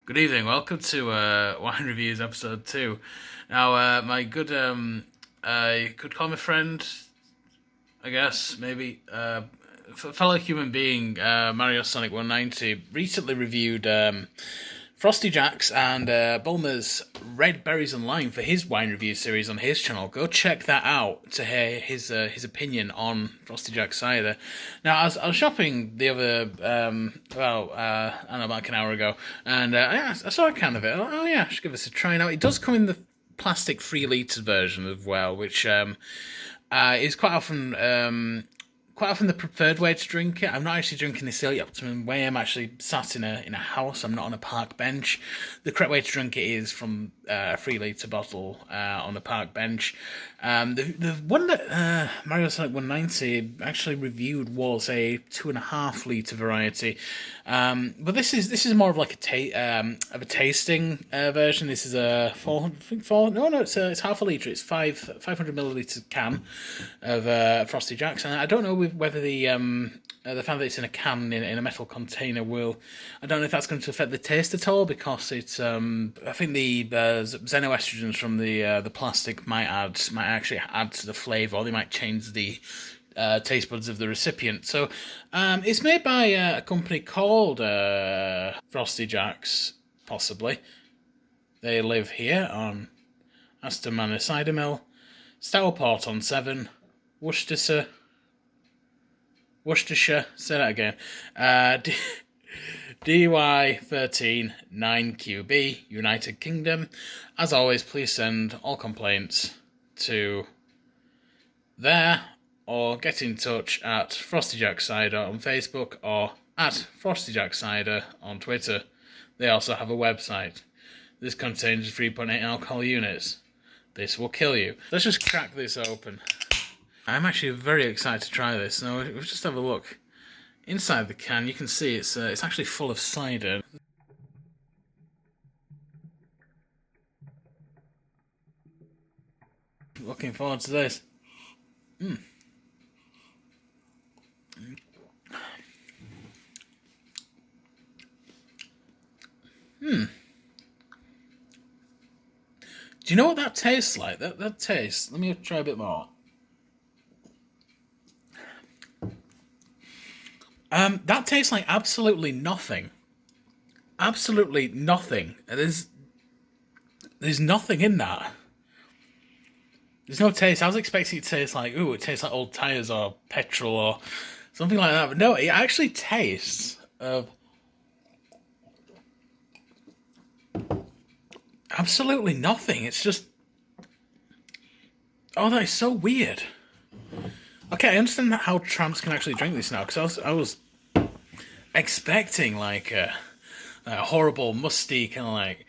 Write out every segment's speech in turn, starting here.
Good evening. Welcome to Wine Reviews episode 2. Now, my could call me friend, I guess, maybe, fellow human being, Mario Sonic 190, recently reviewed Frosty Jack's and Bulmer's Red Berries and Lime for his wine review series on his channel. Go check that out to hear his opinion on Frosty Jack's cider. Now, I was shopping the other I don't know, about an hour ago, and I saw a can of it. Oh yeah, I should give this a try. Now, it does come in the plastic 3 litre version as well, which is quite often the preferred way to drink it. I'm not actually drinking this the optimum way. I'm actually sat in a house. I'm not on a park bench. The correct way to drink it is from a 3 litre bottle on a park bench. The one that Mario Sonic 190 actually reviewed was a 2.5 litre variety. But this is more of like a tasting version. This is a 404. No, it's half a litre. It's 500 milliliter can of Frosty Jacks, and I don't know whether the fact that it's in a can in a metal container I don't know if that's going to affect the taste at all, because it's I think the xenoestrogens from the plastic might actually add to the flavour, or they might change the taste buds of the recipient. So it's made by a company called Frosty Jacks, possibly. They live here on Aston Manor Cider Mill, Stourport on 7, Worcestershire, say that again, DY 13 9QB, United Kingdom. As always, please send all complaints to there, or get in touch at Frosty Jack Cider on Facebook or at Frosty Jack Cider on Twitter. They also have a website. This contains 3.8 alcohol units. This will kill you. Let's just crack this open. I'm actually very excited to try this. Now, let's just have a look. Inside the can, you can see it's actually full of cider. Looking forward to this. Do you know what that tastes like? That tastes. Let me try a bit more. That tastes like absolutely nothing. Absolutely nothing. There's nothing in that. There's no taste. I was expecting it to taste like, it tastes like old tires or petrol or something like that. But no, it actually tastes of absolutely nothing. It's just, oh, that is so weird. Okay, I understand how tramps can actually drink this now, because I was expecting like a horrible, musty, kind of like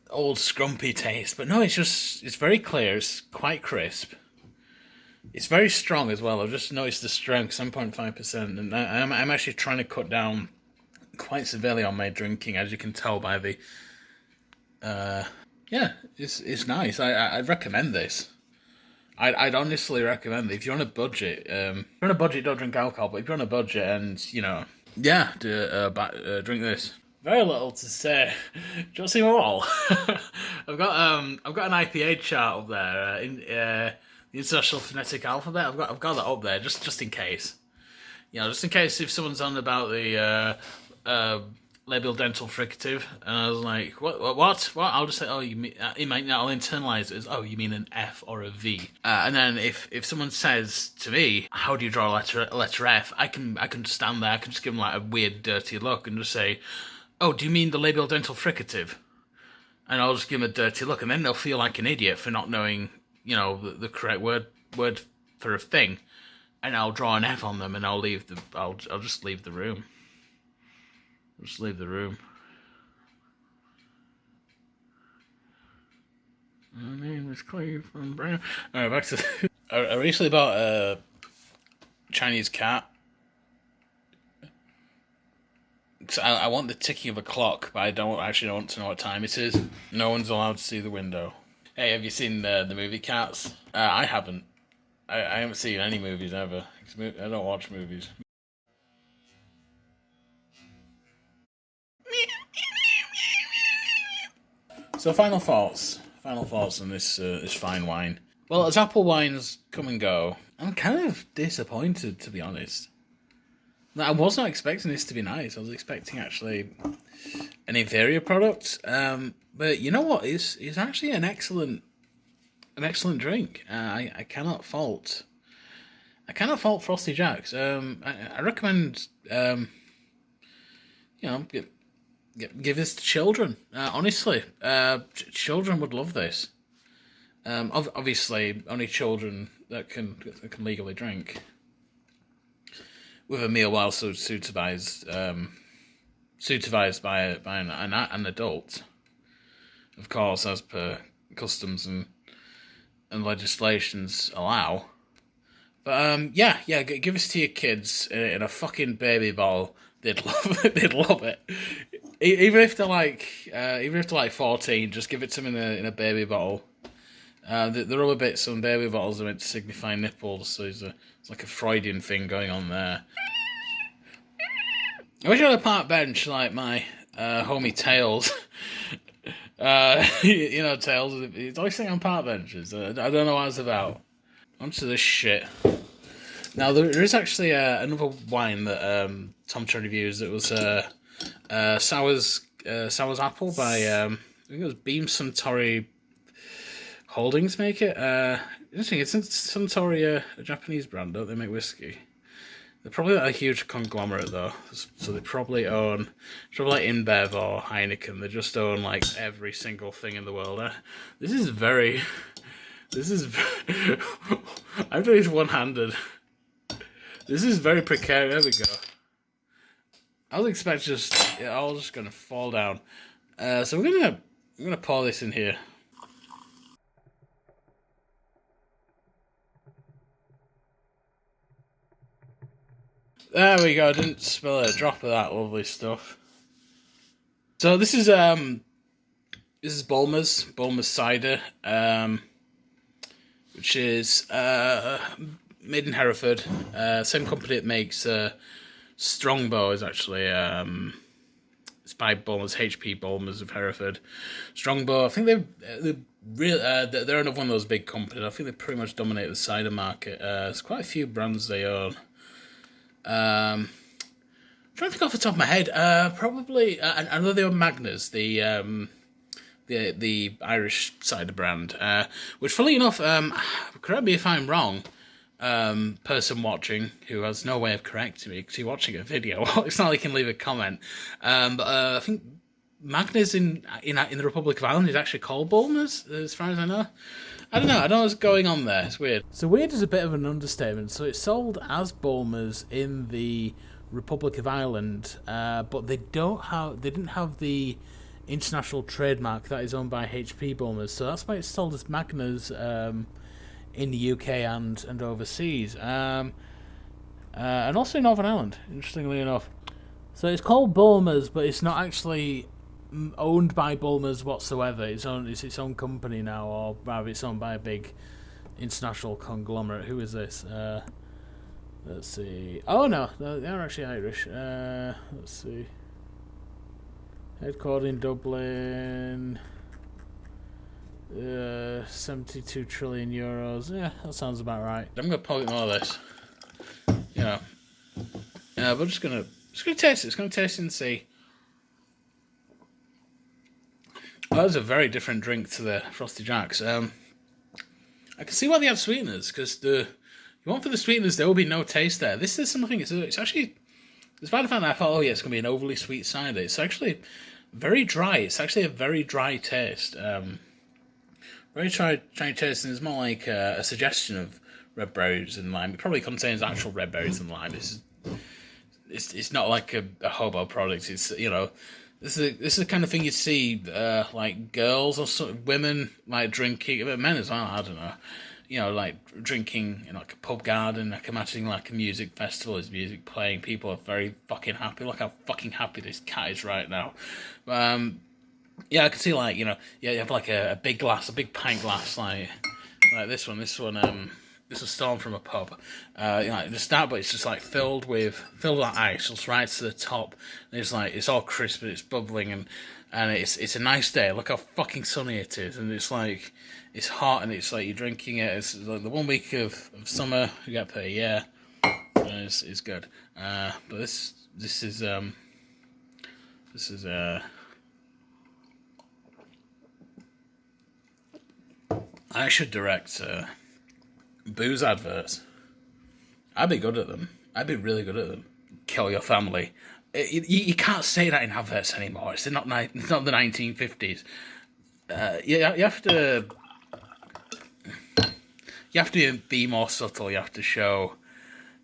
old scrumpy taste, but no, it's very clear. It's quite crisp. It's very strong as well. I've just noticed the strength, 7.5%, and I'm actually trying to cut down quite severely on my drinking, as you can tell by the. Yeah, it's nice. I'd recommend this. I'd honestly recommend it if you're on a budget. Don't drink alcohol. But if you're on a budget and drink this. Very little to say. Do you want to see them all? I've got an IPA chart up there in the International Phonetic Alphabet. I've got that up there just in case. Just in case if someone's on about the labial dental fricative, and I was like, what? I'll just say, oh, you mean, it might not. I'll internalize it as, oh, you mean an F or a V. And then if someone says to me, how do you draw a letter F? I can stand there. I can just give them like a weird, dirty look and just say, oh, do you mean the labial dental fricative? And I'll just give them a dirty look, and then they'll feel like an idiot for not knowing, the correct word for a thing. And I'll draw an F on them, and I'll just leave the room. Just leave the room. My name is Cleveland Brown. Alright, back to. I recently bought a Chinese cat. So I want the ticking of a clock, but I don't actually want to know what time it is. No one's allowed to see the window. Hey, have you seen the movie Cats? I haven't. I haven't seen any movies ever. I don't watch movies. So final thoughts on this this fine wine. Well, as apple wines come and go, I'm kind of disappointed, to be honest. I was not expecting this to be nice. I was expecting actually an inferior product. But you know what? It's actually an excellent drink. I cannot fault Frosty Jacks. I recommend give this to children. Honestly, children would love this. Obviously, only children that can legally drink. With a meal while supervised by an adult, of course, as per customs and legislations allow. But give this to your kids in a fucking baby bottle. They'd love it. Even if they're like 14, just give it to them in a baby bottle. The rubber bits on baby bottles are meant to signify nipples, so it's like a Freudian thing going on there. I wish I had a park bench like my homie Tails. Tails. He's always sitting on park benches. I don't know what it's about. Onto this shit. Now there is actually another wine that Tom tried reviews. It was Sour's Apple by I think it was Beam Suntory Holdings make it. Interesting. It's Suntory, a Japanese brand. Don't they make whiskey? They're probably not a huge conglomerate though, so they probably own like InBev or Heineken. They just own like every single thing in the world. This is I'm doing this one-handed. This is very precarious. There we go. I was expecting all just gonna fall down. So we're gonna pour this in here. There we go. I didn't spill a drop of that lovely stuff. So this is Bulmers cider, which is made in Hereford. Same company that makes Strongbow is actually it's by Bulmers, HP Bulmers of Hereford. Strongbow, I think they're another one of those big companies. I think they pretty much dominate the cider market. There's quite a few brands they own. I'm trying to think off the top of my head. Probably I know they own Magners, the Irish cider brand. Which, funnily enough, correct me if I'm wrong. Person watching who has no way of correcting me because you're watching a video. It's not like you can leave a comment. But I think Magners in the Republic of Ireland is actually called Bulmers, as far as I know. I don't know what's going on there. It's weird. So weird is a bit of an understatement. So it's sold as Bulmers in the Republic of Ireland, but they didn't have the international trademark that is owned by HP Bulmers. So that's why it's sold as Magners in the UK and overseas, and also in Northern Ireland, interestingly enough. So it's called Bulmers, but it's not actually owned by Bulmers whatsoever. It's its own company now, or rather, it's owned by a big international conglomerate. Who is this? Let's see. Oh no, they are actually Irish. Let's see. Headquartered in Dublin. 72 trillion euros. Yeah, that sounds about right. I'm gonna pocket more of this. We're just gonna taste it. It's gonna taste and see. Well, that was a very different drink to the Frosty Jacks. I can see why they have sweeteners, because you want for the sweeteners, there will be no taste there. This is something. It's actually, despite the fact that I thought, it's gonna be an overly sweet cider, it's actually very dry. It's actually a very dry taste. Very try taste, and it's more like a suggestion of red berries and lime. It probably contains actual red berries and lime. It's not like a hobo product. It's this is the kind of thing you see like girls or women like drinking, but men as well. I don't know. Like drinking in like a pub garden. Like imagining like a music festival, is music playing. People are very fucking happy. Look how fucking happy this cat is right now. Yeah, I can see you have like a big glass, a big pint glass, like this one. This was stolen from a pub. Just that, but it's just like filled with ice, just right to the top. And it's all crisp and it's bubbling, and and it's a nice day. Look how fucking sunny it is, and it's like it's hot, and it's like you're drinking it. It's like the 1 week of summer you get per year, and it's good. But this is I should direct booze adverts. I'd be good at them. I'd be really good at them. Kill your family. You can't say that in adverts anymore. It's not the 1950s. You have to. You have to be more subtle. You have to show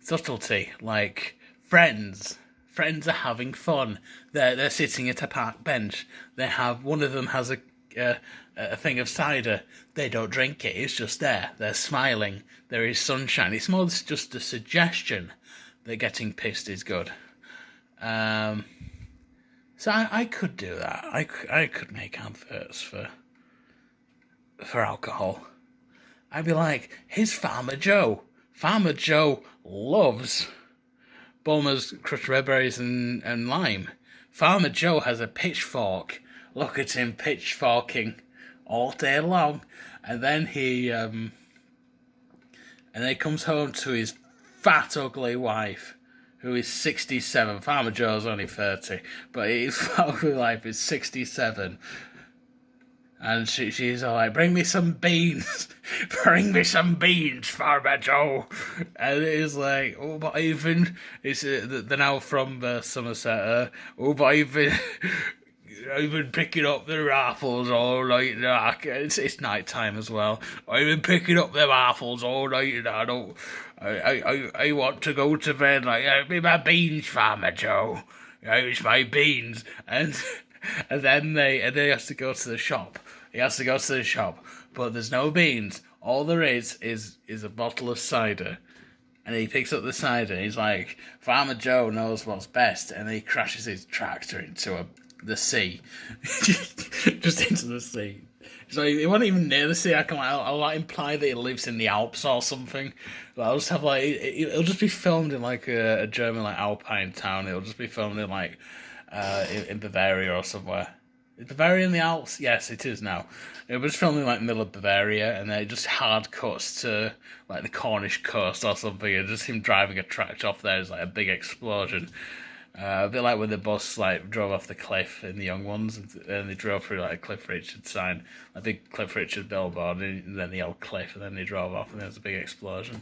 subtlety. Like friends. Friends are having fun. They're sitting at a park bench. One of them has a thing of cider. They don't drink it. It's just there. They're smiling. There is sunshine. It's more just a suggestion that getting pissed is good. So I could do that. I could make adverts for alcohol. I'd be like, here's Farmer Joe. Farmer Joe loves Bulmer's crushed red berries and lime. Farmer Joe has a pitchfork. Look at him pitchforking all day long. And then he comes home to his fat, ugly wife, who is 67. Farmer Joe's only 30, but his fat, ugly wife is 67. And she's all like, bring me some beans. Bring me some beans, Farmer Joe. And it's like, oh, but even... It's, they're now from Somerset. Oh, but I've been picking up the apples all night. It's night time as well. I've been picking up them apples all night, and I want to go to bed. Like, give me my beans, Farmer Joe. It's my beans. And then he has to go to the shop. But there's no beans. All there is a bottle of cider. And he picks up the cider, and he's like, Farmer Joe knows what's best. And he crashes his tractor into the sea. Just into the sea. So he wasn't even near the sea. I'll imply that he lives in the Alps or something. But I'll just have it'll just be filmed in like a German like Alpine town. It'll just be filmed in like in Bavaria or somewhere. Is Bavaria in the Alps? Yes, it is now. It was filmed in like the middle of Bavaria, and then it just hard cuts to like the Cornish coast or something, and just him driving a tractor off there is like a big explosion. A bit like when the bus like drove off the cliff in The Young Ones, and they drove through like a Cliff Richard sign, a big Cliff Richard billboard, and then the old cliff, and then they drove off, and there was a big explosion.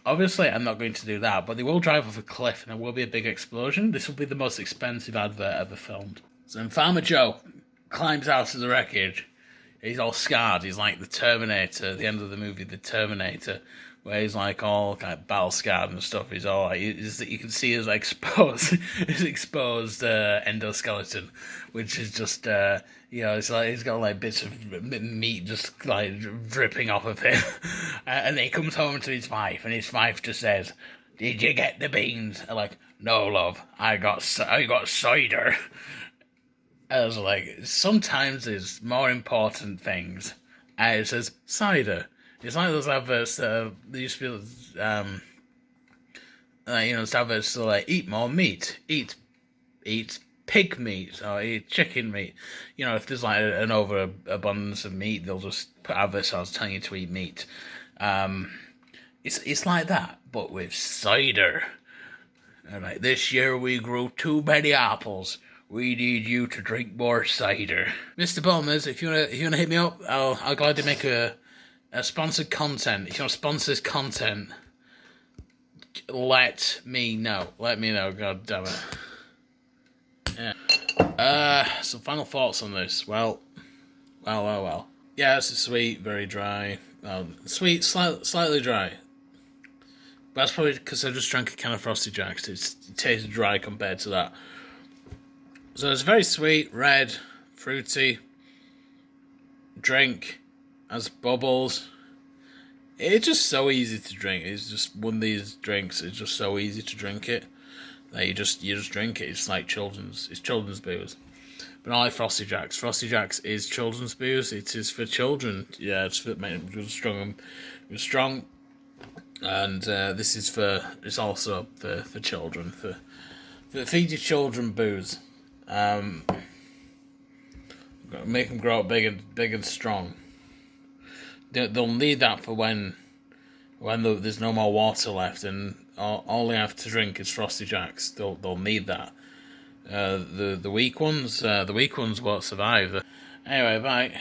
Obviously, I'm not going to do that, but they will drive off a cliff, and there will be a big explosion. This will be the most expensive advert ever filmed. So then Farmer Joe climbs out of the wreckage. He's all scarred. He's like the Terminator, at the end of the movie, The Terminator, where he's like all kind of battle scarred and stuff. He's all like, you can see his exposed endoskeleton, which is just it's like he's got like bits of meat just like dripping off of him. And then he comes home to his wife, and his wife just says, "Did you get the beans?" I'm like, "No, love, I got cider." I was like, sometimes there's more important things. And it says cider. It's like those adverts that there used to be, those adverts that like, eat more meat, eat pig meat, or eat chicken meat. You know, if there's like an overabundance of meat, they'll just put adverts on telling you to eat meat. It's like that, but with cider. And like, this year we grew too many apples. We need you to drink more cider. Mr. Bulmers, if you wanna hit me up, I'll gladly make a sponsored content. If you want to sponsor this content, let me know. Let me know, god damn it. Yeah. Some final thoughts on this. Well. Yeah, it's sweet, very dry. Sweet, slightly dry. But that's probably because I just drank a can of Frosty Jacks. It tastes dry compared to that. So it's very sweet, red, fruity drink, has bubbles. It's just so easy to drink. It's just one of these drinks. It's just so easy to drink it. That you just drink it. It's like children's booze. But not like Frosty Jacks. Frosty Jacks is children's booze. It is for children. Yeah, it's for strong. And this is it's also for children. For feed your children booze. Make them grow up big and strong. They'll need that for when there's no more water left and all they have to drink is Frosty Jacks. They'll need that. The weak ones won't survive. Anyway, bye.